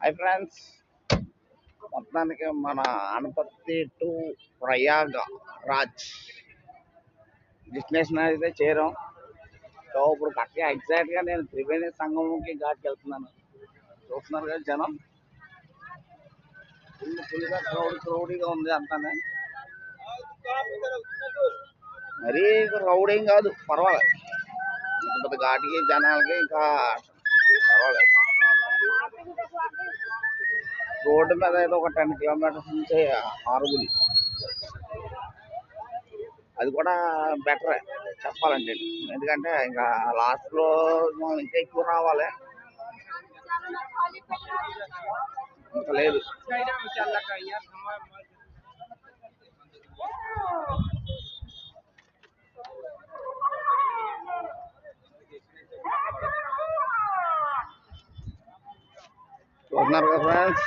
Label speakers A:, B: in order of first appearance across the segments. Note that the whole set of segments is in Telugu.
A: హాయ్ ఫ్రెండ్స్, మొత్తానికి మన అనపర్తి టు ప్రయాగ రాజ్ డెస్టినేషన్ అయితే చేరాం. సో ఇప్పుడు కరెక్ట్గా ఎగ్జాక్ట్గా నేను త్రివేణి సంగమంకి ఘాట్కి వెళ్తున్నాను. చూస్తున్నారు కదా జనం ఫుల్గా క్రౌడీగా ఉంది అంతానే. మరీ క్రౌడ్ ఏం కాదు, పర్వాలేదు. ఇంత పెద్ద ఘాటికి జనాలకి ఇంకా పర్వాలేదు. రోడ్డు మీద అయితే ఒక 10 కిలోమీటర్స్ నుంచి ఆరుగులు, అది కూడా బెటరే చెప్పాలంటే. ఎందుకంటే ఇంకా లాస్ట్లో మనం ఇంకా ఎక్కువ రావాలి, ఇంకా లేదు. చూస్తున్నారు కదా ఫ్రెండ్స్,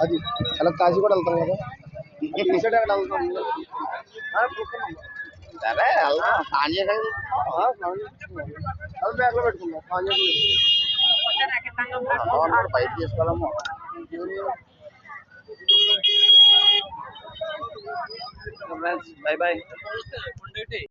B: అది అలా కాశీ కూడా వెళ్తాం కదా.
A: సరే వెళ్దాం. స్నానం చేసేది
B: బ్యాగ్లో పెట్టుకుందాం.
A: బయట తీసుకోవాలమ్మా. Friends, by by.